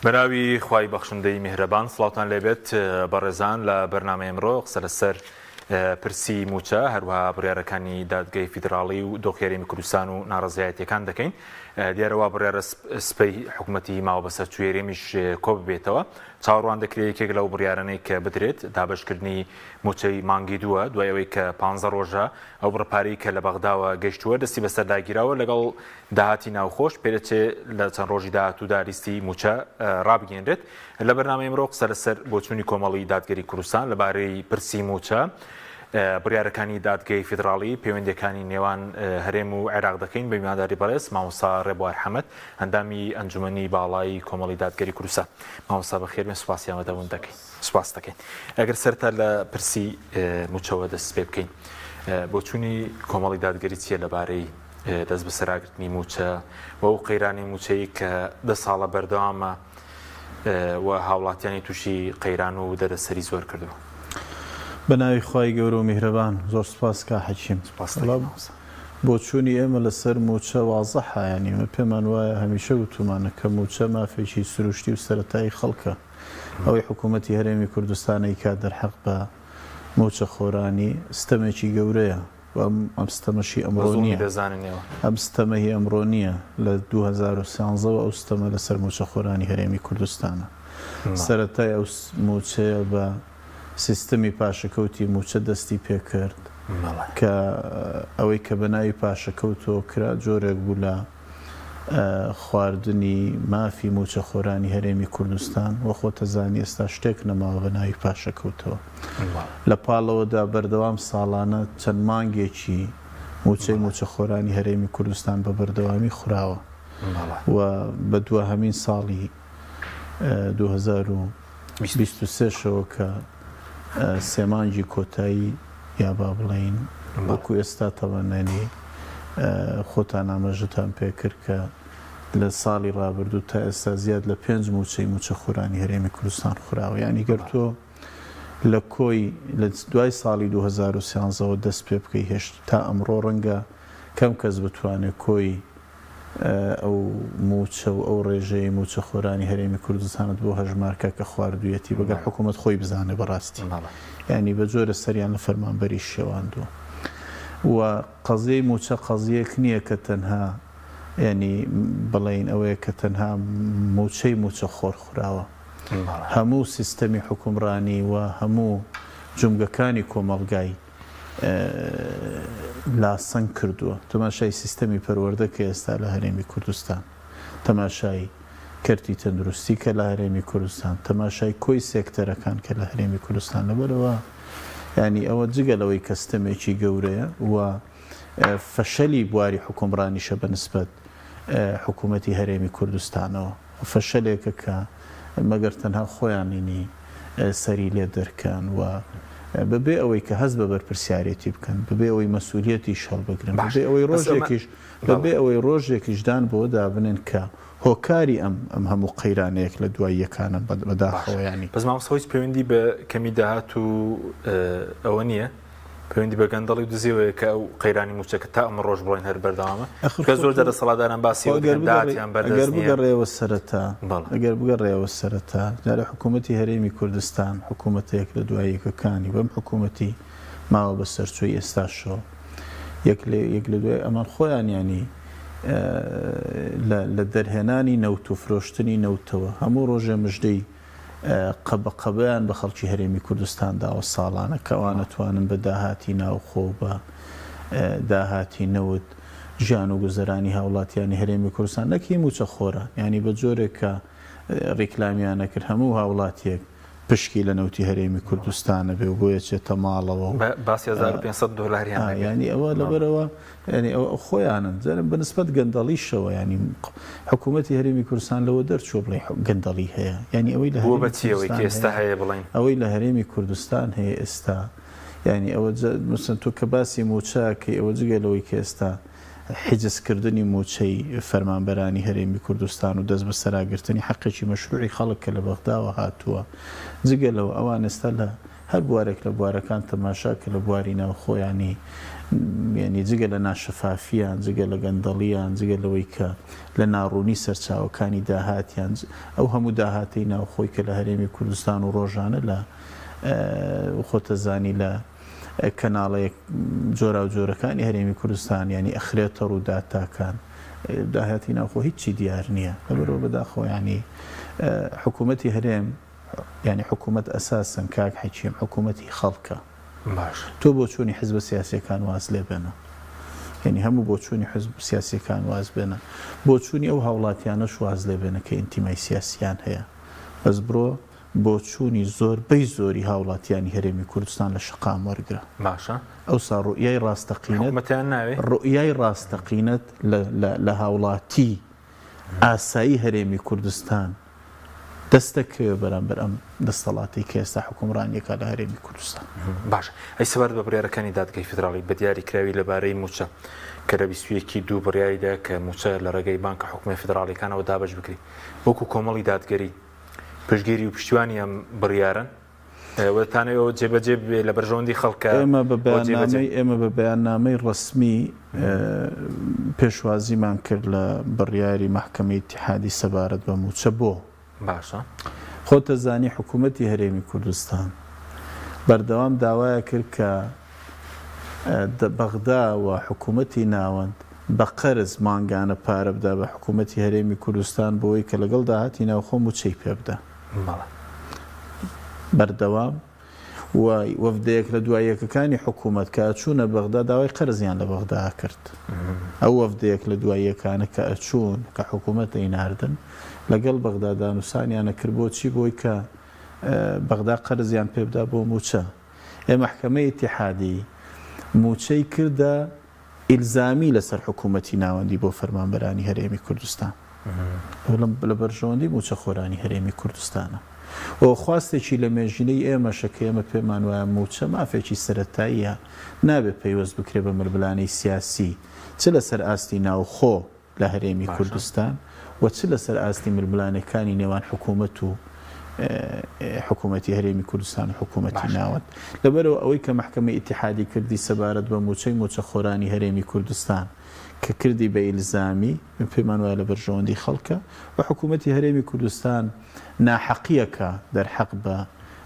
بەناوی خوای بەخشندەی میهرەبان سڵاوتان لێبێت بەڕێزان لە بەرنامەی ئەمڕۆ قسە لەسەر پرسی موچە هەروەها بڕیارەکانی دادگای فیدراڵی و دۆخێری کوردستان و ناڕەزایەتیەکان دەکەین. دیارەوە بڕیارە سپەی حکوومەتی ماوە بەسەر توێریمیش کۆ ببێتەوە. چاوەڕوان دەکرێت یەکێک لەو بڕیارانەی کە بدرێت دابەشکردنی موچەی مانگی دووە دوای ئەوەی کە 15 ڕۆژە ئەو بڕپارەی کە لە بەغداوە گەیشتووە دەستی بەسەر داگیراوە لەگەڵ داهاتی ناوخۆش پێدەچێت لە چەند ڕۆژی داهاتوودا لیستی موچە ڕابگەێنرێت. لە بەرنامەی ئەمڕۆ قسە لەسەر بۆچوونی کۆمەڵی دادگەری کوردستان لەبارەی پرسی موچە بڕیارەکانی دادگای فیدراڵی پەیوەندیەکانی نێوان هەرێم و عێراق دەکەین بە میوانداری بەڕێز مامۆستا ڕێبوار حەمەد ئەندامی ئەنجومەنی باڵای کۆمەڵی دادگەری کوردستان. مامۆستا بەخێر سوپاسیامەدەبوون دەکەین. سوپاس دەکەین. ئەگەر سەرتا لە پرسی موچەوە دەست پێ بکەین بۆچوونی کۆمەڵی دادگەری چیە لەبارەی دەست بەسەراگرتنی موچە و ئەو قەیرانی موچەی کە 10 ساڵە بەردەوامە و هاوڵاتیانی تووشی قەیران و دەرەسەری زۆر کردووە. بەناوی خوای گەورە و میهرەبان زۆر سوپاس کا حەکیم. بۆچوونی ئێمە لەسەر موچە وازەحە، ینی ئێمە پێمان وایە هەمیشە وتومانە کە موچە مافێکی سروشتی و سەرەتایی خەڵکە. ئەوەی حکوومەتی هەرێمی کوردستانی کا دەرحەق بە موچە خۆرانی ستەمێکی گەورەیە و ئەم ستەمەشی ئەمڕۆ نییە. ئەم ستەمەهی ئەمڕۆ نییە لە 2013 ئەو ستەمە لەسەر موچە خۆرانی هەرێمی کوردستانە. سەرەتای ئەو موچەیە بە سیستەمی پاشەکەوتی موچە دەستی پێکرد کە ئەوەی کە بەناوی پاشەکەوتەوە کرا جۆرێک بوو لە خواردنی مافی موچە خۆرانی هەرێمی کوردستان وە خۆتەزانی ئێستا شتێک نەماوە بەناوی پاشەکەوتەوە. لە پاڵەوەدا بەردەوام ساڵانە چەند مانگێکی موچە خۆرانی هەرێمی کوردستان بە بەردەوامی خوراوە و بە دووەهەمین ساڵی 2023ەوە کە سێمانجی کۆتایی یا با بڵین وەکو ئێستا تەوانێنی خۆتان ئاماژەتان پێکرد کە لە ساڵی ڕابردوو تا ئێستا زیاد لە 5 موچە خۆرانی هەرێمی کوردستان خوراوە. ینی گەرتۆ لە کۆی لە دوای ساڵی 2013ەوە دەست پێ بکەی هێشت تا ئەمڕۆ ڕەنگە کەم کەس بتوانێت کۆی ئەو موچە و ئەو ڕێژەی موچە خۆرانی هەرێمی کوردستانت بۆ هەژمارکە کە خواردوویەتی بەگەر حکوومەت خۆی بزانێ بەڕاستی، ینی بە جۆرە سەریان لە فەرمانبەری شێواندووە. و قەزیەی موچە قەزیەک نییە کە تەنها ینی بڵین ئەوەیە کە تەنها موچەی موچە خۆر خوراوە. هەموو سیستەمی حکومڕانی و هەموو جومگەکانی کۆمەڵگای لاسەنگ کردووە. تەماشای سیستەمی پەروەردە کە ئێستا لە هەرێمی کوردستان، تەماشای کەرتی تەندروستی کە لە هەرێمی کوردستان، تەماشای کۆی سێکتەرەکان کە لە هەرێمی کوردستان لەبەرەوە ینی ئەوە جگەلەوەی کەستەمێکی گەورەیە و فەشەلی بواری حکومڕانیشە بەنسبەت حکوومەتی هەرێمی کوردستانەوە. فەشەلێکە کە مەگەر تەنها خۆیانینی سەری لێ دەرکەن و بەبێ ئەوەی کە هەست بە بەرپرسیارەتی بکەن، بەبێ ئەوەی مەسئولیەتی شەڵ بگرن، بەبێ ئەوەی ڕۆژێکیشدان بۆ دابنن کە هۆکاری ئەم هەموو قەیرانەیەک لە دوای یەکانە بەداخەوەیانی. بەس مامۆستا پەیوەندی بە کەمی داهات و ئەوە نییە پەیوەندی بە گەندەڵی دزیەوەیە کە ئەو قەیرانی موچەکە تا ئەمە ڕۆژ بڵین هەر بەردەوامە کە زۆر دەرەسەڵاتداران باسی داهاتیان بەردەست نییە. ئەگەر بگەڕێەوە سەرەتا جارە حکوومەتی هەرێمی کوردستان حکوومەتێک لە دوای یەکەکانی بەم حکوومەتی ماوە بە سەرچۆی ئێستاشەوە یەک لە دوای ئەمان خۆیان ینی لە دەرهێنانی نەوت و فرۆشتنی نەوتەوە هەموو ڕۆژێ مژدەی قەبەیان بە خەڵکی هەرێمی کوردستان داوە ساڵانە کەوانە توانن بە داهاتی ناوخۆ بە داهاتی نەوت ژیان و گوزەرانی هاوڵاتیانی هەرێمی کوردستان نەکی موچە خۆران، ینی بە جۆرێک کە ڕیکلامیانە کرد هەموو هاوڵاتیەک پشکی لە نەوتی هەرێمی کوردستانە بێ و بۆیە چێتە ماڵەوە باسی $1500 ینی ئەوە لەبەرەوە ینی ئەو خۆیانن زەرم بەنسبەت گەندەڵیشەوە ینی حکوومەتی هەرێمی کوردستان لەوە دەرچوە بڵێ گەندەڵی هەیە، ینی ئەوەی لە ئێستا هەیە بڵین ئەوەی لە هەرێمی کوردستان هەیە ئێستا، ینی ئەوە مثلەن تۆ کە باسی موچەکەی ئەوە جگەلەوەی کە ئێستا حجزکردنی موچەی فەرمانبەرانی هەرێمی کوردستان و دەست بە سەراگرتنی حەقێکی مەشروعی خەڵک کە لە بەغداوە هاتووە جگەلەوە ئەوان ئێستا لە هەر بوارێک لە بوارەکان تەماشا کە لە بواری ناوخۆیانی ینی جگە لە ناشەفافیان جگە لە گەندەڵیان جگە لەوەی کە لە ناڕوونی سەرچاوەکانی داهاتیان ئەو هەموو داهاتی ناوخۆی کە لە هەرێمی کوردستان و ڕۆژانە لە خۆتەزانی لە کەناڵەیە جۆرا و جۆرەکانی هەرێمی کوردستان ینی ئەخرێتە ڕووداتاکان داهاتی ناوخۆ هیچی دیار نییە لەبەرەوە بەداخۆ ینی حکوومەتی هەرێم ینی حکوومەت ئەساسن کاک حەکیم حکوومەتی خەڵکە تۆ بۆ چوونی حزب سیاسیەکان واز لێ بێنە ینی هەموو بۆ چوونی حزب سیاسیەکان واز بێنە بۆ چوونی ئەو هاوڵاتیانەش واز لێ بێنە کە ئینتیمای سیاسیان هەیە بەس بڕۆ بۆ چوونی زۆربەی زۆری هاوڵاتیانی هەرێمی کوردستان لە شقام وەرگرە باشە ئەوسا ڕوئیای ڕاستەقینەت ناوێ ڕوئیای ڕاستەقینەت لە هاوڵاتی ئاسایی هەرێمی کوردستان دەستەکەوێ بەرامبەر ئەم دەسەڵاتی کە ئێستا حکومڕانیەکە لە هەرێمی کوردستان باش ئەی سەبارەت بە بڕیارەکانی دادگای فیدراڵی بە دیاریکراوی لەبارەی موچە کە لە 21 دوو بڕیاریدا کە موچە لە ڕێگەی بانکە حکوومەت فیدراڵیەکانەوە دابش بکری وەکو کۆمەڵی دادگەری پشتگیری و پشتیوانی ئەم بڕیارن وەتانەوە جێبەجێ بێ لە بەرژەوەندی خەڵکە ئێمە بە بەیاننامەی ڕسمی پێشوازیمان کرد لە بڕیاری مەحکەمەی ئیتیحادی سەبارەت بە موچە بۆ باشە خۆتە زانی حکوومەتی هەرێمی کوردستان بەردەوام داوایە کرد کە بەغدا و حکوومەتی ناوەند بە قەرز مانگانە پارە بدا بە حکوومەتی هەرێمی کوردستان بۆی کە لەگەڵ داهاتی ناوخۆ موچەی پێ بدە بەردەوام وای وەفدەیەک لە دواییەکەکانی حکوومەت کە ئەچوونە بەغدا داوای قەرزیان لە بەغدا کرد ئەو وەفدەیەک لە دواییەکانە کە ئەچوون کە حکوومەتەی ناردن لەگەڵ بەغدا دانووسانیانە کرد بۆچی بۆی کە بەغدا قەرزیان پێ بدا بۆ موچە محکەمەی ئیتیحادی موچەی کردە ئیلزامی لەسەر حکوومەتی ناوەندی بۆ فەرمانبەرانی هەرێمی کوردستان لە بەرژەوەندی موچە خۆرانی هەرێمی کوردستانە و خواستێکی لە مێژینەی ئێمەشە کە ئێمە پێمان وایە موچە مافێکی سەرەتاییە نابێت پەیوەست بکرێ بە ململانەی سیاسی چ لەسەر ئاستی ناوخۆ لە هەرێمی کوردستان و چ لەسەر ئاستی ململانەکانی نێوان حکوومەت و حکوومەتی هەرێمی کوردستان و حکوومەتی ناوەند لەبەرەوە ئەوەی کە محکەمەی ئیتیحادی کردی سەبارەت بە موچەی موچە خۆرانی هەرێمی کوردستان کە کردی بە ئیلزامی پێمان وایە لە بەرژەوەندی خەڵکە و حکوومەتی هەرێمی کوردستان ناحەقیەکە دەرحەق بە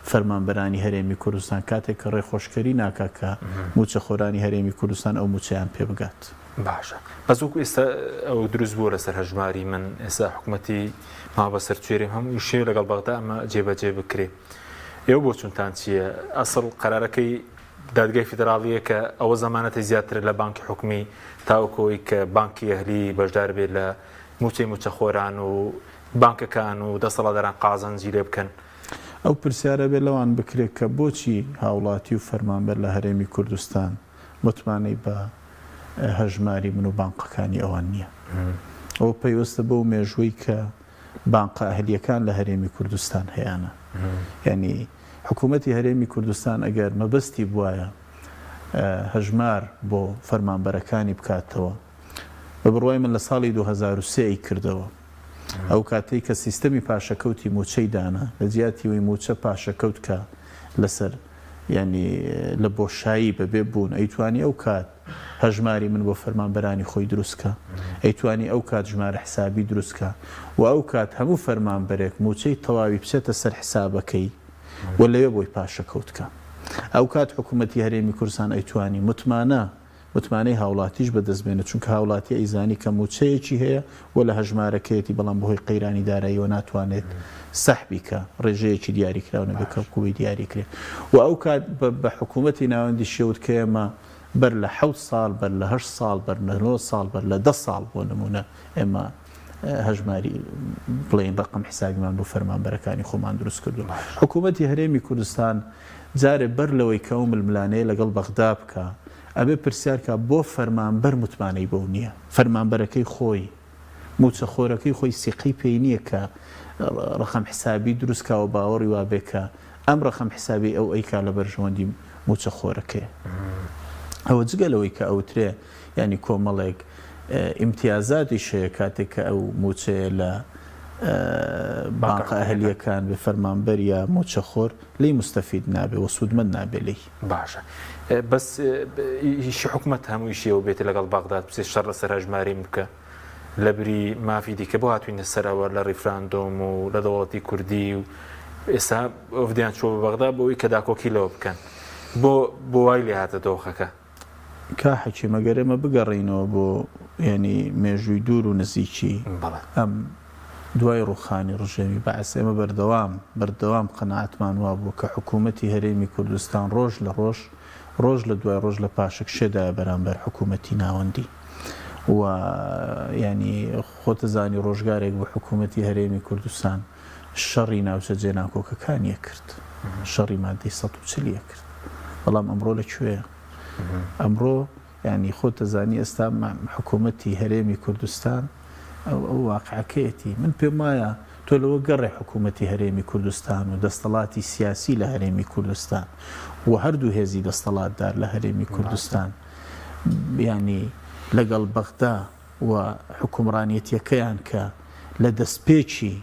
فەرمانبەرانی هەرێمی کوردستان کاتێک کە ڕێخۆشکەری ناکە کە موچە خۆرانی هەرێمی کوردستان ئەو موچەیان پێ بگات باشە بەزووکو ئێستا ئەو دروست بووە لەسەر هەژماری من ئێستا حکوومەتی ما بەسەر توێریم هەموو شێ لەگەڵ بەغدا ئەمە جێبەجێ بکرێ ئێوە بۆ چونتان چییە ئەسڵ قەرارەکەی دادگای فیدراڵیە کە ئەوە زەمانەتی زیاتر لە بانکی حکومی تاوەکەوەی کە بانکی ئەهلی بەشدار بێت لە موچەی موچە خۆران و بانکەکان و دەسەڵاتداران قازانجی لێ بکەن ئەو پرسیارە بێت لەوان بکرێت کە بۆچی هاوڵاتی و فەرمانبەر لە هەرێمی کوردستان متمانەی بە هەژماری من و بانقەکانی ئەوان نییە ئەوە پەیوەستە بەو مێژووی کە بانقە ئەهلیەکان لە هەرێمی کوردستان هەیەە یعنی حکوومەتی هەرێمی کوردستان ئەگەر مەبەستی بواە هەژمار بۆ فەرمانبەرەکانی بکاتەوە بە بڕوای من لە ساڵی 2023 کردەوە ئەو کاتەی کە سیستەمی پاشەکەوتی موچەی دانا لە جیاتیەوەی موچە پاشەکەوت کە لەسەر ینی لە بۆشایی بەبێ بوون ئەیتوانی ئەو کات هەژماری من بۆ فەرمانبەرانی خۆی دروستکە ئەیتوانی ئەو کات ژمارە حسابی دروستکە و ئەو کات هەموو فەرمانبەرێک موچەی تەواوی بچێتە سەر حسابەکەی و لەوێ بۆی پاشەکەوتکە ئەو کات حکوومەتی هەرێمی کوردستان ئەیتوانی متمانەی هاوڵاتیش بەدەستبێنێت چونکە هاوڵاتی ئەیزانی کە موچەیەکی هەیە و لە هەژمارەکەیەتی بەڵام بەهۆی قەیرانی داراییەوە ناتوانێت سەحبی کە ڕێژەیەکی دیاریکراونە بێ کەوکوی دیاریکرێت و ئەو کات بە حکوومەتی ناوەندی شێوت کە ئێمە بەر لە 7 ساڵ بەر لە 8 ساڵ بەر لە 9 ساڵ بەر لە 10 ساڵ بۆ نمونە ئێمە هەژماری بڵێن ڕقم حسابیمان بۆ فەرمانبەرەکانی خۆمان دروست کردو حکوومەتی هەرێمی کوردستان جارێ بەر لەوەی کە ئەو ململانەیە لەگەڵ بەغدا بکە ئەبێ پرسیارکە بۆ فەرمانبەر متمانەی بەو نییە فەرمانبەرەکەی خۆی موچە خۆرەکەی خۆی سیقی پێی نییە کە ڕقم حسابی دروستکەوە باوەڕی وابێ کە ئەم ڕقم حسابی ئەو ئەیکا لە بەرژەوەندی موچە خۆرەکەی ئەوە جگەلەوەی کە ئەوترێ ینی کۆمەڵێک ئیمتیازاتی شەیە کاتێک کە ئەو موچەیە لە بانقە ئەهلیەکان بێ فەرمانبەر یا موچەخۆر لی مستەفید نابێ و سوودمەند نابێ لی باشە بەس ئیشی حکوومەت هەموویشیەوە بێتە لەگەڵ بەغداد بچێت شەڕ لەسەر هەژماریم بکە لە بری مافی دیکە بۆ هاتوینە سەرەوە لە ڕیفراندۆم و لە دەوڵەتی کوردی و ئێستا ئەودیان چۆ بە بەغداد بۆەوەی کە داکۆکیلەوە بکەن بۆ وای لێ هاتە دۆخەکە کا حەکیمە گەرێمە بگەڕینەوە بۆ ینی مێژووی دوور و نزیکی ئەم دوای ڕوخانی ڕژێمی بەعس ئێمە بەردەوام قەناعەتمان وا بوو کە حکوومەتی هەرێمی کوردستان ڕۆژ لە دوای ڕۆژ لە پاشک شێدایە بەرامبەر حکوومەتی ناوەندی و ینی خۆتەزانی ڕۆژگارێک بۆ حکوومەتی هەرێمی کوردستان شەڕی ناوچە جێناکۆکەکانیە کرد شەڕی مادەی 140 کرد بەڵام ئەمڕۆ لەکوێیە ئەمڕۆ ینی خۆتەزانی ئێستا حکوومەتی هەرێمی کوردستان ئەو واقعەکەیەتی من پێم وایە تۆ لەوە گەڕێ حکوومەتی هەرێمی کوردستان و دەستەڵاتی سیاسی لە هەرێمی کوردستان و هەردوو هێزی دەستەڵاتدار لە هەرێمی کوردستان ینی لەگەڵ بەغدا و حکومڕانیەتیەکەیان کە لە دەستپێکی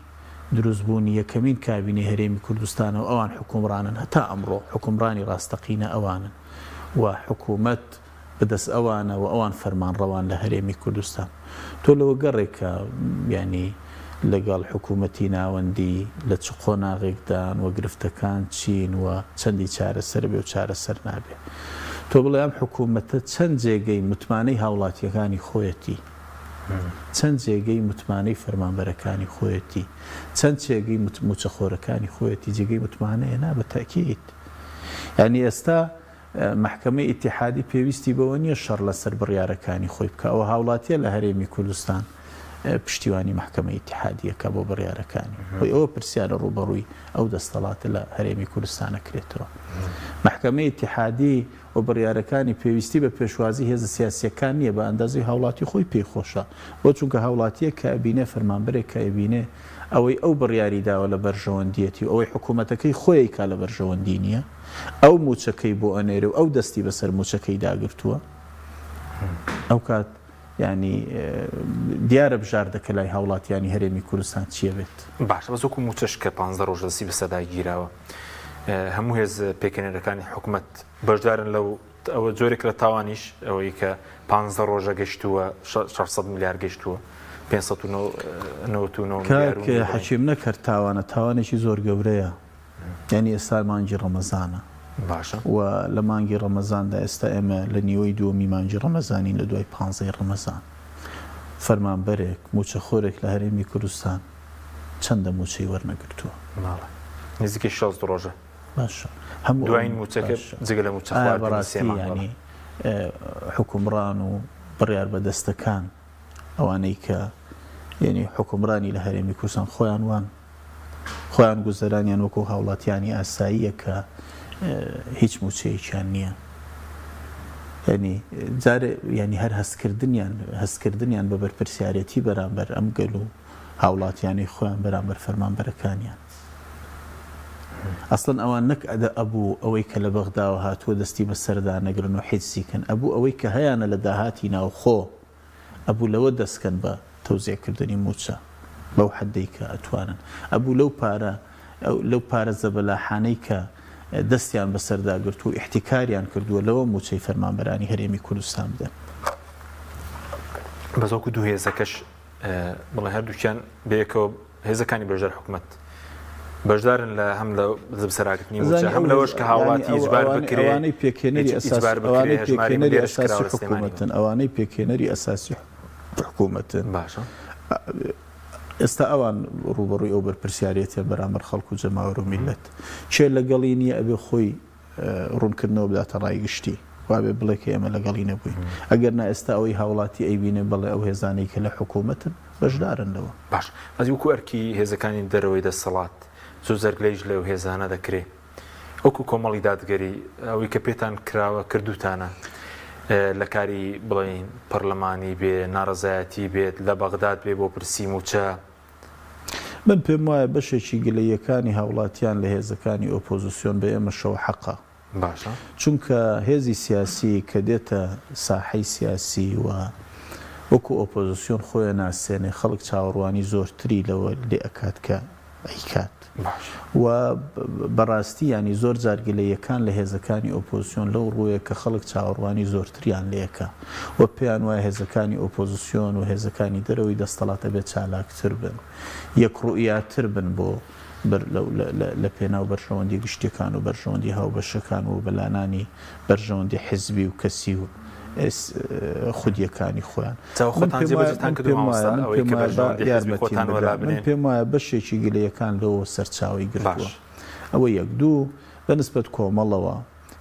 دروستبوونی یەکەمین کابینی هەرێمی کوردستانەوە ئەوان حکومڕانن هەتا ئەمڕۆ حکومڕانی ڕاستەقینە ئەوانن و حکوومەت بەدەست ئەوانە و ئەوان فەرمانڕەوان لە هەرێمی کوردستان تۆ لەوە گەڕێکە ینی لەگەڵ حکوومەتی ناوەندی لە چ قۆناغێکدان و گرفتەکان چین و چەندی چارەسەر بێ و چارەسەر نابێ تۆ بڵێ ئەم حکوومەتە چەند جێگەی متمانەی هاوڵاتیەکانی خۆیەتی چەند جێگەی متمانەی فەرمانبەرەکانی خۆیەتی چەند جێگەی موچەخۆرەکانی خۆیەتی جێگەی متمانەیە نا بە تاکید ینی ئێستا محکمەی ئیتیحادی پێویستی بەوە نییە شەڕ لەسەر بڕیارەکانی خۆی بکە ئەوە هاوڵاتیە لە هەرێمی کوردستان پشتیوانی محکمەی ئیتیحادیەکە بۆ بڕیارەکانی خۆی ئەوە پرسیارە ڕوبەڕووی ئەو دەستەڵاتە لە هەرێمی کوردستانە کرێتەوە محکمەی ئیتیحادی و بڕیارەکانی پێویستی بە پێشوازی هێزە سیاسیەکان نییە بە ئەندازەی هاوڵاتی خۆی پێخۆشە بۆ چونکە هاوڵاتیە کە ئەبینێ فەرمانبەرێک کە ئەبینێ ئەوەی ئەو بڕیاری داوە لە بەرژەوەندیەتی و ئەوەی حکوومەتەکەی خۆی کا لە بەرژەوەندی نییە ئەو موچەکەی بۆ ئەنێرە و ئەو دەستی بەسەر موچەکەی داگرتووە ئەو کات ینی دیارە بژار دەکە لای هاوڵاتیانی هەرێمی کوردستان چیە بێت باشە بەس وەکو موچەش کە 15 ڕۆژ دەستی بەسەدای گیراوە هەموو هێز پێکەنێرەکانی حکوومەت بەشدارن لەو ئەوە جۆرێک لە تاوانیش ئەوەی کە 15 ڕۆژە گەشتووە 600 میلیارد گەشتووە 599 حەکیم نەکرد تاوانێکی زۆر گەورەیە ینی ئێستا مانگی ڕەمەزانە باشە و لە مانگی ڕەمەزاندا ئێستا ئێمە لە نیوەی دووەمی مانگی ڕەمەزانی لە دوای 15 ڕەمەزان فەرمانبەرێک موچەخۆرێک لە هەرێمی کوردستان چەندە موچەی وەرنەگرتووە نزیکەی 6 ڕۆژە باشە هەموو دوایین موچەکە جگە لە موچە بەڕاستی ینی حکومڕان و بڕیار بەدەستەکان ئەوانەی کە ینی حکومڕانی لە هەرێمی کوردستان خۆیان گوزەرانیان وەکو هاوڵاتیانی ئاساییە کە هیچ موچەیەکیان نییە ینی جارێ ینی هەر هەستکردنیان بە بەرپرسیارەتی بەرامبەر ئەم گەل و هاوڵاتیانی خۆیان بەرامبەر فەرمانبەرەکانیان ئەسڵەن ئەوان نەک ئەدە ئەبوو ئەوەی کە لە بەغداوە هاتووە دەستی بە سەردا نەگرن و حیجزیکەن ئەبوو ئەوەی کە هەیەە لە داهاتی ناوخۆ ئەبوو لەوە دەستکەن بە تەوزیعکردنی موچە بەو حەدەی کە ئەتوانن ئەبوو لەو پارە زەبەلاحانەی کە دەستیان بەسەرداگرت و احتیکاریان کردووە لەوە موچەی فەرمانبەرانی هەرێمی کوردستان بدەن بەزۆکو دوو هێزەکەش بڵێ هەردووکیان بەیەکەوە هێزەکانی بەشدار حکوومەت بەشدارن لە هەم لە زبسەراکردنی موچە هەم لەوەش کە هاوڵاتی ئیجبار بکرێ ئەوانەی پێکێنەری ئەساسی حکوومەتن باشە ئێستا ئەوان ڕوبەڕووی ئەو بەرپرسیارەتە بەرامبەر خەڵک و جەماوەر و میلەت چێ لەگەڵی نییە ئەبێ خۆی ڕوونکردنەوە بداتە ڕایگشتی وابێ بڵێ کە ئێمە لەگەڵی نەبووین ئەگەر نا ئێستا ئەوەی هاوڵاتی ئەیبینێ بڵێ ئەو هێزانەی کە لە حکوومەتن بەشدارن لەوە باش ئەزی وەکو ئەرکی هێزەکانی دەرەوەی دەسەڵات زۆر زەرگلەیش لەو هێزانە دەکرێ وەکو کۆمەڵی دادگەری ئەوەی کە پێتان کراوە کردوتانە لە کاری بڵین پەرلەمانی بێ ناڕەزایەتی بێت لە بەغداد بێ بۆ پرسی موچە من پێم وایە بەشێکی گلەیەکانی هاوڵاتیان لە هێزەکانی ئۆپۆزیسیۆن بە ئێمە شەو حەقە باشە چونکە هێزی سیاسی کە دێتە ساحەی سیاسی و وەکو ئۆپۆزیسیۆن خۆیان ناسێنێ خەڵک چاوەڕوانی زۆرتری لەوە لێ ئەکات کە ئەیکات و بەڕاستی ینی زۆر جارگلەیەکان لە هێزەکانی ئۆپۆزیسیۆن لەو ڕوویە کە خەڵک چاوەڕوانی زۆرتریان لێەکە و پێیان وایە هێزەکانی ئۆپۆزیسیۆن و هێزەکانی دەرەوەی دەستەڵاتە بێت چالاکتر بن یەکڕوئیاتر بن بۆ لە پێناو بەرژەوەندی گشتەکان و بەرژەوەندی هاوبەشەکان و بەلانانی بەرژەوەندی حیزبی و کەسی و خودیەکانی خۆیان پێم وایە بەشێکی گلەیەکان لەوە سەرچاوی گرتووە ئەوە یەک دوو بەنسبەت کۆمەڵەوە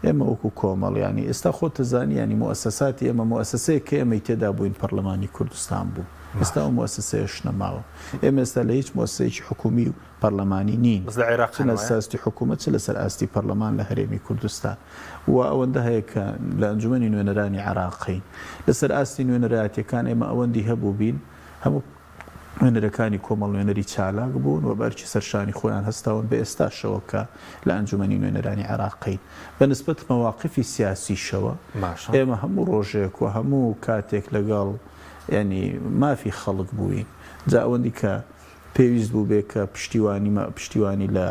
ئێمە وەکو کۆمەڵ ینی ئێستا خۆ تزانی ینی مؤسساتی ئێمە مؤسسەیە کە ئێمەی تێدا بووین پەرلەمانی کوردستان بوو ئێستا ئەو مؤسسەیەش نەماوە ئێمە ئێستا لە هیچ مؤسسەیەکی حکومی و پەرلەمانی نین چ لە ساستی حکوومەت چ لەسەر ئاستی پەرلەمان لە هەرێمی کوردستان و ئەوەندە هەیە کە لە ئەنجومەنی نوێنەرانی عراقین لەسەر ئاستی نوێنەرایەتیەکان ئێمە ئەوەندی هەبوو بین هەموو نوێنەرەکانی کۆمەڵ نوێنەری چالاک بوون و بەرچی سەرشانی خۆیان هەستاون بە ئێستاشەوە کە لە ئەنجومەنی نوێنەرانی عراقین بەنسبەت مەواقفی سیاسیشەوە ئێمە هەموو ڕۆژێک و هەموو کاتێک لەگەڵ ینی مافی خەڵک بووین جا ئەوەندی کە پێویست بوو بێ کە پشتیوانی لە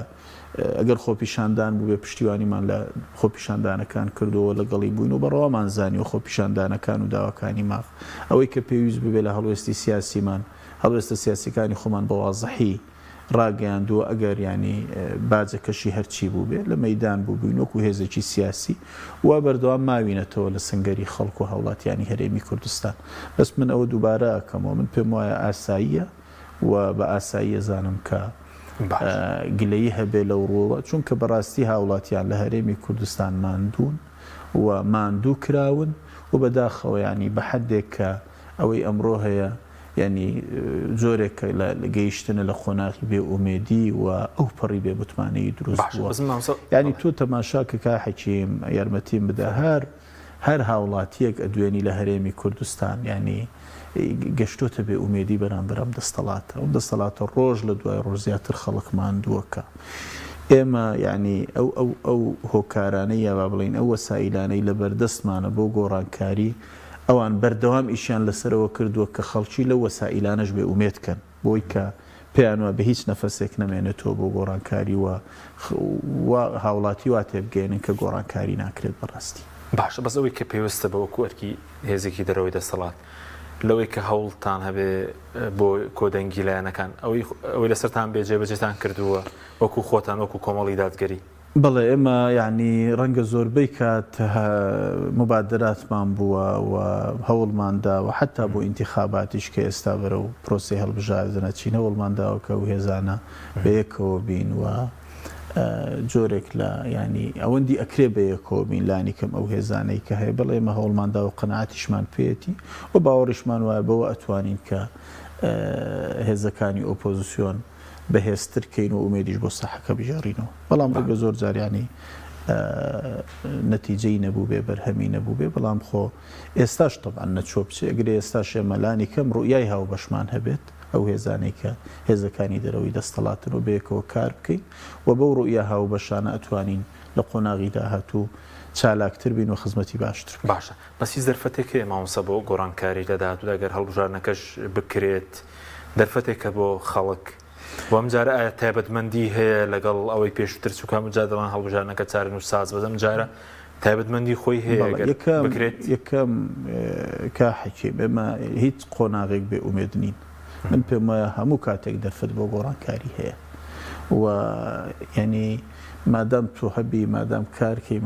ئەگەر خۆپیشاندان بوو بێ پشتیوانیمان لە خۆپیشاندانەکان کردەوە لەگەڵی بووین و بەڕەوامان زانی و خۆپیشاندانەکان و داواکانی ماف ئەوەی کە پێویست بوو بێ لە هەڵوێستی سیاسیمان هەڵوێستە سیاسیەکانی خۆمان بە وازەحی ڕاگەیاندووە ئەگەر ینی باجەکەشی هەرچی بوو بێ لە مەیدان بوو بووین وەکو هێزێکی سیاسی و بەردەوام ماوینەتەوە لە سنگەری خەڵک و هەوڵاتیانی هەرێمی کوردستان بەس من ئەوە دووبارە ئەکەمەوە من پێم وایە ئاساییە و بە ئاسایی زانم کە گلەیی هەبێ لەو ڕۆوە چونکە بەڕاستی هاوڵاتیان لە هەرێمی کوردستان ماندوون و ماندوو کراون و بەداخەوە ینی بە حەدێک کە ئەوەی ئەمڕۆ هەیە ینی جۆرێک لە گەیشتنە لە خۆناغی بێ ئومێدی و ئەو پەڕی بێ متمانەی دروست بووە ینی تۆ تەماشاکە کا حەکیم یارمەتیم بدە هەر هاوڵاتیەک ئەدوێنی لە هەرێمی کوردستان ینی گەشتۆتە بێ ئومێدی بەرامبەر ئەم دەستەڵاتە ئەم دەستەڵاتە ڕۆژ لە دوای ڕۆژ زیاتر خەڵک ماندووەکە ئێمە ینی ئەو هۆکارانەی یا با بڵین ئەو وەسایلانەی لە بەردەستمانە بۆ گۆڕانکاری ئەوان بەردەوام ئیشیان لەسەرەوە کردووە کە خەڵکی لە وەسائلانەش بێ ئومێدکەن بۆی کە پێیان وە بە هیچ نەفەسێک نەمێنێتەوە بۆ گۆڕانکاری و هاوڵاتی وا تێبگەێنن کە گۆڕانکاری ناکرێت بەڕاستی باشە بەس ئەوەی کە پێویستە بە وەکو ئەرکی هێزێکی دەرەوەی دەسەڵات لەوەی کە هەوڵتان هەبێ بۆ کۆدەنگی لایەنەکان ئەوەی لەسەرتان بێجێبەجێتان کردووە وەکو خۆتان وەکو کۆمەڵی دادگەری بەڵێ ئێمە یعنی ڕەنگە زۆربەی کات مبادراتمان بووە و هەوڵماندا و حتا بۆ ئینتیخاباتیش کە ئێستا بەرە و پرۆسی هەڵبژاردنە چین هەوڵمانداوە کە و هێزانە بەیەکەوە بین و جۆرێک لە ینی ئەوەندی ئەکرێ بەیەکەوە بین لانی کەم ئەو هێزانەی کە هەیە بەڵێ ئێمە هەوڵماندا و قەنەعاتیشمان پێێتی و باوەڕیشمان وایە بەوە ئەتوانین کە هێزەکانی ئۆپۆزیسیۆن بەهێزترکەین و ئومێدیش بۆ ساحەکە بژێڕینەوە بەڵام ڕێگە زۆر جاریانی نەتیجەی نەبوو بێ بەرهەمی نەبوو بێ بەڵام خۆ ئێستاش تەبعاً نەچۆ بچێ ئەگرێ ئێستاش ئێمەلانی کەم ڕوئیای هاوبەشمان هەبێت ئەو هێزانەی کە هێزەکانی دەرەوەی دەستەڵاتن و بەیەکەوە کار بکەین و بەو ڕوئیا هاوبەشانە ئەتوانین لە قۆناغی داهاتوو چالاکتر بین و خزمەتی باشتر باشە بەسی دەرفەتێکی مامۆستا بۆ گۆڕانکاری لە داهاتوودا گەر هەڵبژاردنەکەش بکرێت دەرفەتێکە بۆ خەڵک وەم جارە ئایا تایبەتمەندی هەیە لەگەڵ ئەوەی پێشتر چووکە جا دەڵان هەڵبژاردنەکە چارن و ساز بەزەم جارە تایبەتمەندی خۆی هەیە بکرێت یەکەم کا حەکیم ئێمە هیچ قۆناغێک بێ ئومێد نین من پێم وایە هەموو کاتێک دەرفەت بۆ گۆڕانکاری هەیە و ینی مادام تۆ هەبی مادام کارکەی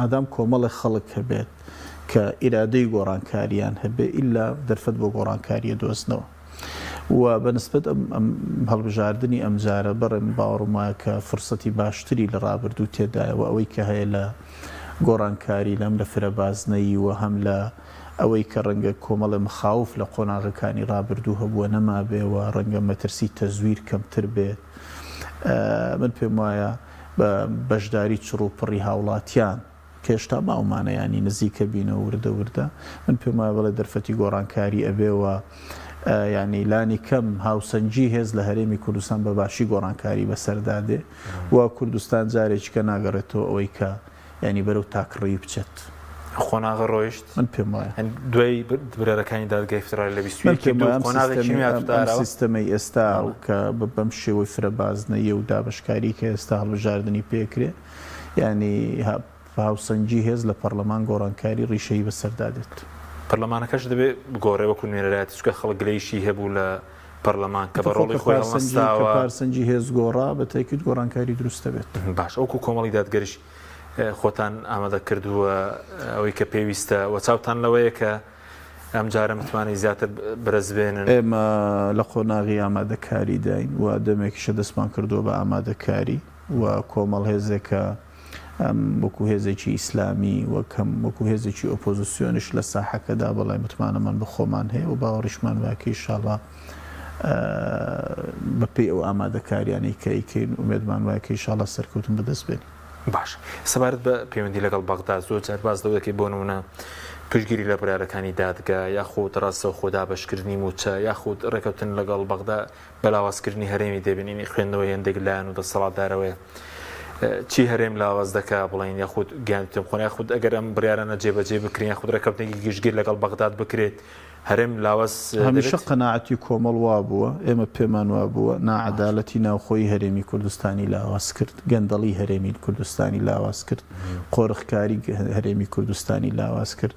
مادام کۆمەڵی خەڵک هەبێت کە ئیرادەی گۆڕانکاریان هەبێ ئیلا دەرفەت بۆ گۆڕانکاریە دۆستنەوە و بەنسبەت ئەم هەڵبژاردننی ئەم جارە بەڕێم باوەڕم وایە کە فرسەتی باشتری لە ڕابردوو تێدایەوە ئەوەی کە هەیە لە گۆڕانکاری لەم لە فرەبازنەی و هەم لە ئەوەی کە ڕەنگە کۆمەڵی مخاوف لە قۆناغەکانی ڕابردوو هەبووە نەما بێەوە ڕەنگە مەترسی تەزویر کەمتر بێت من پێم وایە بەشداری چڕوپڕی هاوڵاتیان کێشتا ماومانە ینی نزیکە بینەوە وردە وردە من پێم وایە بەڵێ دەرفەتی گۆڕانکاری ئەبێەوە ینی لانی کەم هاوسەنجی هێز لە هەرێمی کوردستان بە باشی گۆڕانکاری بەسەردادێ و کوردستان جارێکیکە ناگەڕێتەوە ئەوەی کە ینی بەرەو تاکڕی بچێت خۆناغە ڕۆیشت من پێم وایە دوای برارەکانی دادگای فدرالی لە 22 سیستەمەی ئێستا کە بەم شێوەی فرەبازنەیە و دابشکاری کە ئێستا هەڵبژاردننی پێکرێ ینی هاوسەنجی هێز لە پەرلەمان گۆڕانکاری ڕیشەی بەسەردادێت پەرلەمانەکەش دەبێت بگۆڕێ وەکو نوێنەرایەتی چکە خەڵک گلەیشی هەبوو لە پەرلەمان کە بەڕۆڵی خۆی هەڵمەستاوە پارسەنجی هێز گۆڕا بە تاکید گۆڕانکاری دروستە بێت باش ئەوکو کۆمەڵی دادگەریش خۆتان ئامادە کردووە ئەوەی کە پێویستە وە چاوتان لەوەیە کە ئەم جارە متوانانی زیاتر بەرزبێنن ئێمە لە قۆناغی ئامادەکاری داین و دەمێکیشە دەستمان کردووە بە ئامادەکاری و کۆمەڵ هێزێکە وەکو هێزێکی ئیسلامی وەکەم وەکو هێزێکی ئۆپۆزیسیۆنش لە ساحەکەدا بەڵای متمانەمان بە خۆمان هەیە و باوەڕیشمان واکەی ئینشاڵڵا بەپێی ئەو ئامادەکاریانەی کە ئیکەین ومێدمان وایکە ئینشاڵڵا سەرکەوتن بەدەست بێنین. باش سەبارەت بە پەیوەندی لەگەڵ بەغدا زۆر جار باز لەوە دەکەی بۆ نمونە پشتگیری لە برارەکانی دادگا یاخود ڕاستە خۆدا بەشکردنی موچە یاخود ڕێکەوتن لەگەڵ بەغدا بەلاوازکردنی هەرێمی دەبینینی خوێندنەوە هێندێک لایەن و دەسەڵاتدارەوەیە چی هەرێم لاواز دەکا بڵین یاخود گیانتم خۆن یاخود ئەگەر ئەم بڕیارانە جێبەجێ بکرین یاخود ڕێکەوتنێکی گشتگیر لەگەڵ بەغداد بکرێت هەرێم لاواز هەمیشە قەناعەتی کۆمەڵ وا بووە ئێمە پێمان وا بووە نائەدالەتی ناوخۆی هەرێمی کوردستانی لاواز کرد گەندەڵی هەرێمی کوردستانی لاواز کرد قۆرخکاری هەرێمی کوردستانی لاواز کرد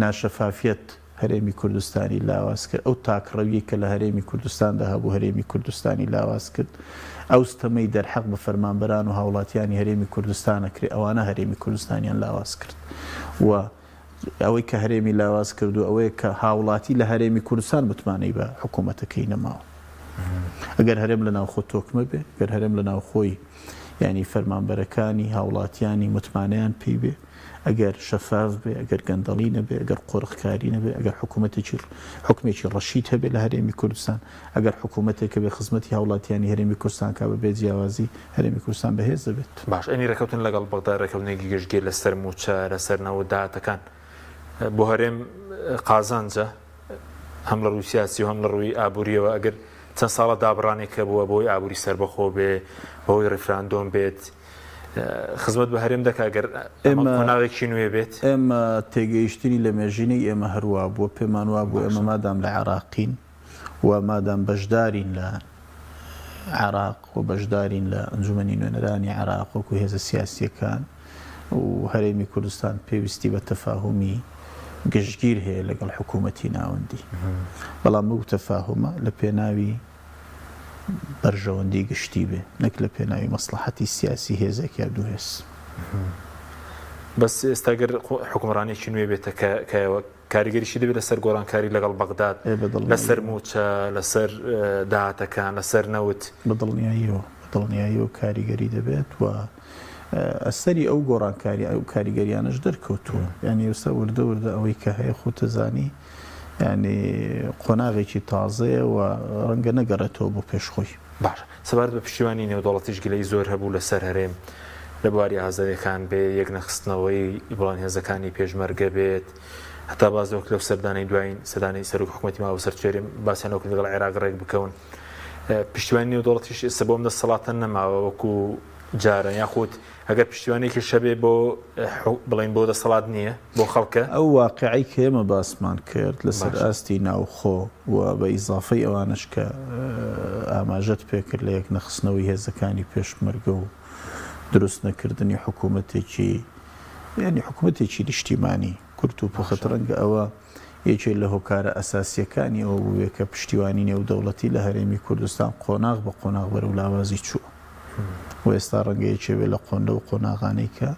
ناشەفافیەت هەرێمی کوردستانی لاواز کرد ئەو تاکڕەوی کە لە هەرێمی کوردستاندا هەبوو هەرێمی کوردستانی لاواز کرد ئەو ستەمەی دەرحەق بە فەرمانبەران و هاوڵاتیانی هەرێمی کوردستانە کرد ئەوانە هەرێمی کوردستانیان لاواز کرد و ئەوەی کە هەرێمی لاواز کرد و ئەوەیە کە هاوڵاتی لە هەرێمی کوردستان بتمانەی بە حکوومەتەکەی نەماوە ئەگەر هەرێم لە ناوخۆ تۆکمە بێ گەر هەرێم لە ناوخۆی ینی فەرمانبەرەکانی هاوڵاتیانی متمانەیان پێی بێ ئەگەر شەفاف بێ ئەگەر گەندەڵی نەبێ ئەگەر قۆرخکاری نەبێ ئەگەر حکومێکی ڕەشید هەبێ لە هەرێمی کوردستان ئەگەر حکوومەتێکە بێ خزمەتی هاوڵاتیانی هەرێمی کوردستان کا بەبێ جیاوازی هەرێمی کوردستان بەهێز دەبێت. باش ئەنی ڕێکەوتن لەگەڵ بەغدا ڕێکەوتنێکی گشتگیر لەسەر موچە لەسەر نەوە داهاتەکان بۆ هەرێم قازانجە هەم لە ڕووی سیاسی و هەم لە ڕووی ئابوووریەوە ئەگەر چەند ساڵە دابڕانێکە بووە بۆی ئابووری سەربەخۆ بێ بەهۆی ڕێفراندۆم بێت خزمەت بە هەرێم دەکا گەر قۆناغێکی نوێ بێت ئێمە تێگەیشتنی لە مێژینەی ئێمە هەروە بووە پێمان وا بوو ئێمە مادام لە عێراقین و مادام بەشدارین لە عێراق و بەشدارین لە ئەنجومەنی نوێنەرانی عێراق وەکو هێزە سیاسیەکان و هەرێمی کوردستان پێویستی بە تەفاهمی گشتگیر هەیە لەگەڵ حکوومەتی ناوەندی بەڵام ئەو تەفاهمە لە پێناوی بەرژەوەندی گشتی بێ نەک لە پێناوی مەسلحەتی سیاسی هێزێک یا دوو هێز. بەس ئێستاگەر حکومڕانێکی نوێ بێتە کەەوە کاریگەریشی دەبێت لەسەر گۆڕانکاری لەگەڵ بەغداد لەسەر موچە لەسەر داهاتەکان لەسەر نەوت بەدڵنیاییەوە کاریگەری دەبێت و ئەسەری ئەو گۆڕانکاری ئەو کاریگەریانش دەرکەوتووە ینی ئێستا وردە ئەوەی کە هەیە خۆتەزانی ینی قۆناغێکی تازەیە و ڕەنگە نەگەڕێتەوە بۆ پێشخۆی. باش سەبارەت بە پشتیوانی نێودەوڵەتیش گلەی زۆر هەبوو لەسەر هەرێم لە بواری ئازادیەکان بێ یەک نەخستنەوەی بڵان هێزەکانی پێشمەرگە بێت هەتا بازەوەک لەو سەردانەی دوایین سەردانەی سەرۆک حکوومەتی ماوە سەرچێرم باسییانەوەکرد لەگەڵ عێراق ڕێک بکەون پشتیوانی نێودەوڵەتیش ئێستا بۆم دەسەڵاتە نەماوە وەکو جارە یاخود ئەگەر پشتیوانێکی شەبێ بۆ بڵین بۆ دەسەڵات نییە بۆ خەڵکە ئەو واقعی کە ئێمە باسمان کرد لەسەر ئاستی ناوخۆ و بە ئیزافەی ئەوانش کە ئاماژەت پێکرد لە یەک نەخستنەوەی هێزەکانی پێشمەرگە و دروست نەکردنی حکوومەتێکی ینی حکوومەتێکی نیشتیمانی کورت و پۆخەتڕەنگە ئەوە یەکێک لە هۆکارە ئەساسیەکانی ئەوە بووێ کە پشتیوانی نێودەوڵەتی لە هەرێمی کوردستان قۆناغ بە قۆناغ بەرەو لاوازی چووە و ئێستا ڕەنگەیەکێ بێ لە قۆندە و قۆناغانەی کە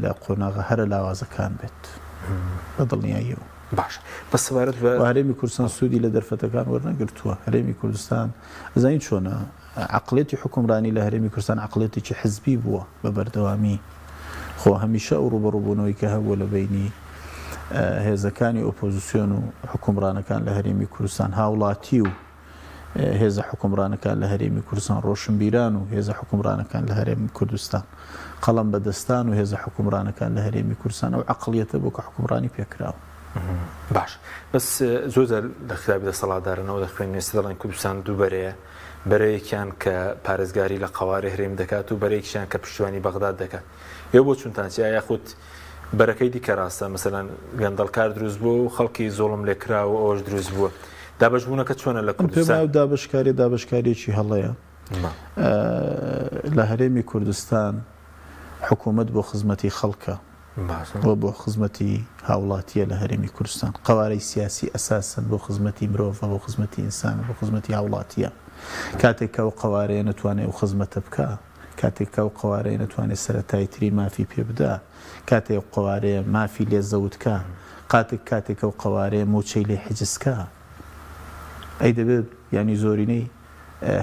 لە قۆناغە هەرە لاوازەکان بێت بەدڵنیاییەوە. باش بە سەبارەت بە هەرێمی کوردستان سوودی لە دەرفەتەکان وەرنەگرتووە هەرێمی کوردستان زین چۆنە عقلێتی حکومڕانی لە هەرێمی کوردستان عقلێتێکی حزبی بووە بە بەردەوامی خۆ هەمیشە ئەو ڕوبەڕووبوونەوەی کە هەبووە لە بینی هێزەکانی ئۆپۆزیسیۆن و حکومڕانەکان لە هەرێمی کوردستان هاوڵاتی و هێزە حکومڕانەکان لە هەرێمی کوردستان ڕۆشنبیران و هێزە حکومڕانەکان لە هەرێمی کوردستان قەڵەم بەدەستان و هێزە حکومڕانەکان لە هەرێمی کوردستان و عقلیەتە بۆ کە حکومڕانی پێکراوە. باش بەس زۆر لە خراپی دەسەڵاتدارنەوە دەخوێن ێستا دەڵێن کوردستان دوو بەرەیە بەرەیەکیان کە پارێزگاری لە قەوارێ هەرێم دەکات و بەرەیەکیان کە پشتیوانی بەغداد دەکات ئێوە بۆ چونتان چی یاخود بەرەکەی دیکە ڕاستە مەسەلەن گەندەڵکار دروست بوو و خەڵکی زۆڵم لێکراوە و ئەوش دروست بووە دابەشبوونەکە چۆنە لە کوردستان دابشکاریەکی هەڵەیە لە هەرێمی کوردستان حکوومەت بۆ خزمەتی خەڵکە بۆ خزمەتی هاوڵاتیە لە هەرێمی کوردستان قوارەی سیاسی ئەساسن بۆ خزمەتی مرۆڤ بۆ خزمەتی ئینسان بۆ خزمەتی هاوڵاتیە کاتێک کە ئەو قوارەیە نەتوانێت ئەو خزمەتە بکە کاتێک کە ئەو قوارەیە نەتوانێت سەرەتاییترین مافی پێ بدا کاتێک قوارەیە مافی لێ زەوتکە کاتێک ئەو قوارەیە موچەی لێ حجزکە ئەی دەبێت ینی زۆرینەی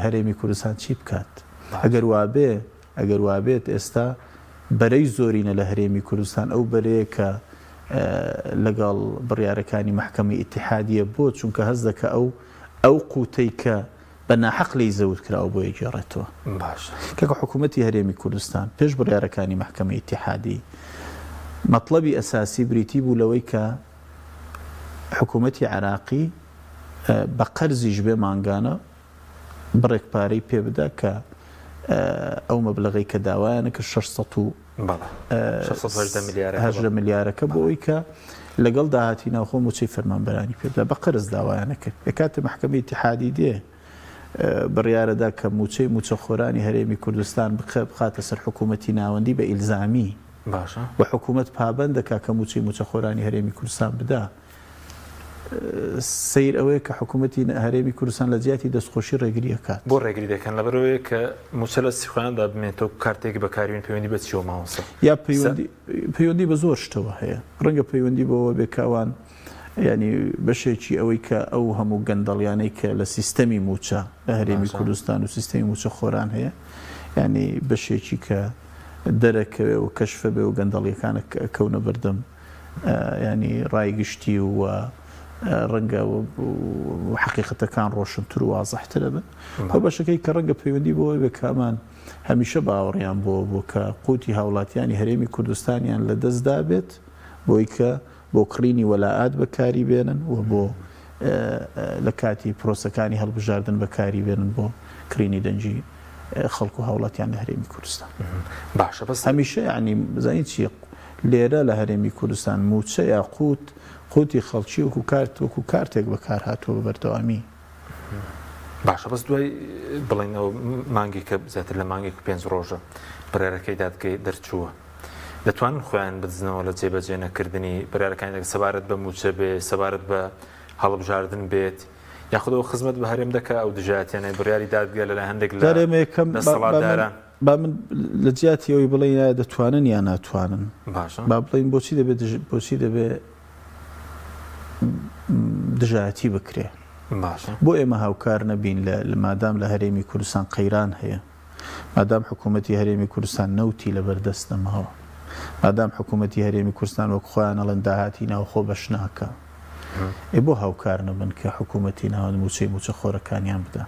هەرێمی کوردستان چی بکات ئەگەر وابێت ئێستا بەرەی زۆرینە لە هەرێمی کوردستان ئەو بەرەیە کە لەگەڵ بڕیارەکانی محکەمەی ئیتیحادیە بۆ چونکە هەز دەکە ئەو قوتەی کە بە ناحەق لی زەوت کراوە بۆ یەگێڕێتەوە کەکە حکوومەتی هەرێمی کوردستان پێش بڕیارەکانی محکەمەی ئیتیحادی مەطلەبی ئەساسی بریتی بوو لەوەی کە حکوومەتی عێراقی بە قەرزیش بێ مانگانە بڕێک پارەی پێ بدا کە ئەو مەبلەغی کە داوایانە کە 680 ملیارەکە بۆ ئەوی کە لەگەڵ داهاتی ناوخۆ موچەی فەرمانبەرانی پێ بدا بە قەرز داوایانە کرد کاتێ محکەمەی ئیتیحادی دێ بڕیارەدا کە موچەخۆرانی هەرێمی کوردستان بخاتە سەر حکوومەتی ناوەندی بە ئیلزامی و حکوومەت پابەند دەکا کە موچەخۆرانی هەرێمی کوردستان بدا سیر ئەوەیە کە حکوومەتی هەرێمی کوردستان لە جیاتی دەستخۆشی ڕێگری دەکات بۆ ڕێگری دەکەن لەبەرەوەی کە موچە لە سیخواندا بمێنێتەوە کارتێک بەکاربیێن پەیوەندی بە چیەوە ماوەسە یا پەیوەندی بە زۆر شتەوە هەیە ڕەنگە پەیوەندی بەوە بێکاوان ینی بەشێکی ئەوەی کە ئەو هەموو گەندەڵیانەی کە لە سیستەمی موچە لە هەرێمی کوردستان و سیستەمی موچە خۆران هەیە ینی بەشێکی کە دەرەکەوێ و کەشفە بێ و گەندەڵیەکانە کەونە بەردەم ینی ڕایگشتی و ڕەنگە حقیقەتەکان ڕۆشنتر و وازەحترە بن بە بەشەکەی کە ڕەنگە پەیوەندی بۆەوە بێ کامان هەمیشە باوەڕیان بۆ کە قوتی هاوڵاتیانی هەرێمی کوردستانیان لە دەستدا بێت بۆی کە بۆ کڕینی وەلاعات بەکاری بێنن و بۆ لە کاتی پرۆسەکانی هەڵبژاردن بەکاری بێنن بۆ کڕینی دەنجی خەڵک و هاوڵاتیان لە هەرێمی کوردستان باشە بەس هەمیشە ینی بزانیت چی لێرە لە هەرێمی کوردستان موچە یا قوتی خەڵکی وەکو کارتێک بەکار هاتووە بەردەوامی باشە بەس دوای بڵێنەوە مانگی کە زیاتر لە مانگێک 5 ڕۆژە بڕێرەکەی دادگای دەرچووە دەتوانن خۆیان بدزنەوە لە جێبەجێ نەکردنی بڕیارەکانی سەبارەت بە موچە بێ سەبارەت بە هەڵبژاردن بێت یاخودەوە خزمەت بە هەرێم دەکا ئەو دژاتیانە بڕیاری دادگا لە هەندێک لە دەسەڵاتداران با من لە جیاتی ئەوی بڵێن دەتوانن یا ناتوانن باشە با بڵین بۆچی دەبێت دژایەتی بکرێ بۆ ئێمە هاوکار نەبین لە مادام لە هەرێمی کوردستان قەیران هەیە مادام حکوومەتی هەرێمی کوردستان نەوتی لە بەردەستەمەوە مادام حکوومەتی هەرێمی کوردستان وەک خۆیان ئەڵێن داهاتی ناوخۆ بەش ناکە بۆ هاوکار نەبن کە حکوومەتی ناوەند موچە خۆرەکانیان بدا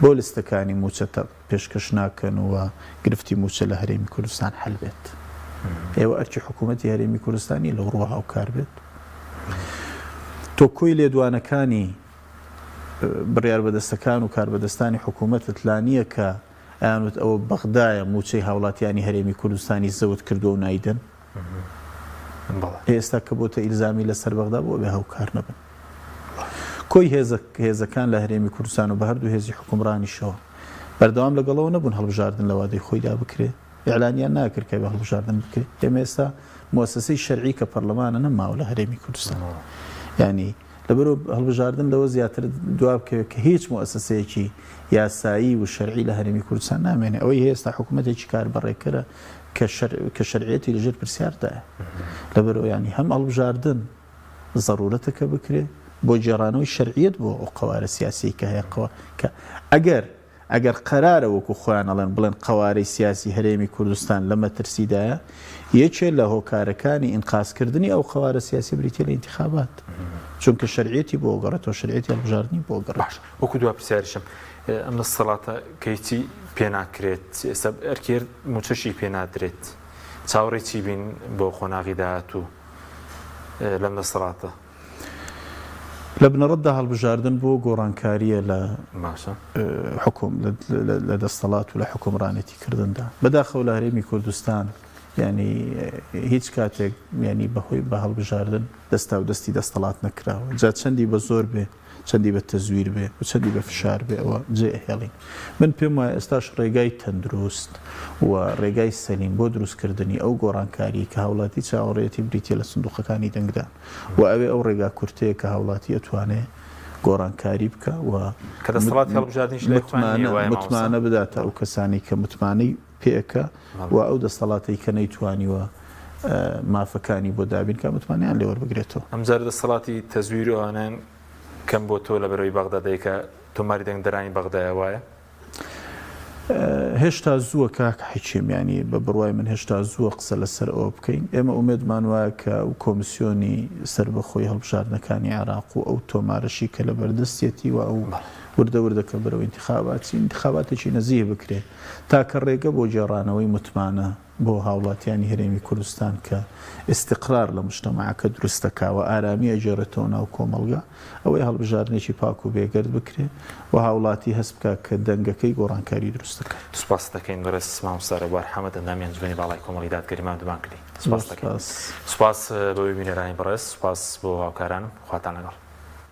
بۆ لستەکانی موچە پێشکەش ناکەن و گرفتی موچە لە هەرێمی کوردستان حەل بێت ئێوە ئەرکی حکوومەتی هەرێمی کوردستانی لە ڕووە هاوکار بێت تۆ کۆی لێدوانەکانی بڕیار بەدەستەکان و کاربەدەستانی حکوومەتت لانیە کە ئەیانوت ئەوە بەغدایە موچەی هاوڵاتیانی هێرێمی کوردستانی زەوت کردو و نایدن ئێستا کە بۆتە ئیلزامی لەسەر بەغدا بۆ بێ هاوکار نەبن کۆی هێزەکان لە هەرێمی کوردستان و بە هەردوو هێزی حکومڕانیشەوە بەردەوام لەگەڵەوە نەبوون هەڵبژاردن لە وادەی خۆیدا بکرێت ئیعلانیان ناکرد کە بە هەڵبژاردن بکرێت ئێمە ئێستا مؤسسەی شەرعی کە پەرلەمانە نەماوە لە هەرێمی کوردستان ینی لەبەرەوە هەڵبژاردن لەوە زیاتر دوا بکەوێت کە هیچ مؤسسەیەکی یاسایی و شەرعی لە هەرێمی کوردستان نامێنێ ئەوەی هێستا حکوومەتێکی کار بەڕێکەرە کە شەرعیەتی لەژێر پرسیاردایە لەبەرەوە ینی هەم هەڵبژاردن ضرورەتەکە بکرێت بۆ جێڕانەوەی شەرعیەت بۆ ئەو قەوارە سیاسی کە هەیە کە ئەگەر قەرارە وەکو خۆیان ئەڵێن بڵێن قەوارەی سیاسی هەرێمی کوردستان لە مەترسیدایە یەکێ لە هۆکارەکانی ئینقاسکردنی ئەو قەوارە سیاسی بریتە لە ئینتیخابات چونکە شەرعیەتی بۆ گەڕێتەوە شەرعیەتی هەڵبژاردننی بۆ گەڕێت وەکو دوا پرسیارشم ئەم دەسەڵاتە کەیتی پێ ناکرێت ئێستا ئەرکێر موچەشی پێ نادرێت چاوەڕێکی بین بۆ خۆناغی داهات و لەم دەسەڵاتە لە بنەڕەتدا هەڵبژاردن بۆ گۆڕانکاریە لە حکوم لە دەسەڵات و لە حکومڕانێتی کردندا بەداخەوە لە هەرێمی کوردستان ینی هیچ کاتێک ینی بەهۆی بە هەڵبژاردن دەستا و دەستی دەستەڵات نەکراوە جا چەندی بە زۆر بێ چەندی بە تەزویر بێ و چەندی بە فشار بێ ئەوە جێهێڵین من پێم وایە ئێستاش ڕێگای تەندروست و ڕێگای سەلیم بۆ دروستکردنی ئەو گۆڕانکاری کە هاوڵاتی چاوەڕێتی بریتە لە سندوقەکانی دەنگدان و ئەوێ ئەو ڕێگا کورتەیە کە هاوڵاتی ئەتوانێت گۆڕانکاری بکە و کە دەسەڵاتی هەڵبژاردنیش متمانە بداتە ئەو کەسانی کە متمانەی پێەکە و ئەو دەسەڵاتی کە نەیتوانیوە مافەکانی بۆ دابین کە متمانیان لێ وەربگرێتەوە ئەمجار دەسەڵاتی تەزویر و ئەوانان کەم بۆ تۆ لە بەرەوەی بەغدادەی کە تۆماری دەنگدەرانی بەغدایە وایە هێشتا زووە کاک حیچێمیانی بە بڕوای من هێشتا زووە قسە لەسەر ئەوە بکەین ئێمە ئومێدمان وایە کە ئەو کۆمیسیۆنی سربەخۆی هەڵبژاردنەکانی عێراق و ئەو تۆمارەشی کە لە بەردەستێتی و ئەو وردەوردەکە بەرەوەی انتخاباتێکی نەزیه بکرێت تاکە ڕێگە بۆ جێڕانەوەی متمانە بۆ هاوڵاتیانی هەرێمی کوردستان کە ئستقرار لە مجتەماعەکە دروستەکاوە ئارامی ئەجێڕێتەوە ناو کۆمەڵگا ئەوەی هەڵبژاردنێکی پاک و بێگەرد بکرێت و هاوڵاتی هەست بکە کە دەنگەکەی گۆڕانکاری دروستەکە سوپاس دەکەین بەڕێز مامۆستا ڕێبوار حەمەد ئەندامیان جوێنی باڵای کۆمەڵی دادگەریمان دومان کردی سوپاس بەوەی بینێرانی بەڕێز سوپاس بۆ هاوکارانم خواتان لەگەڵ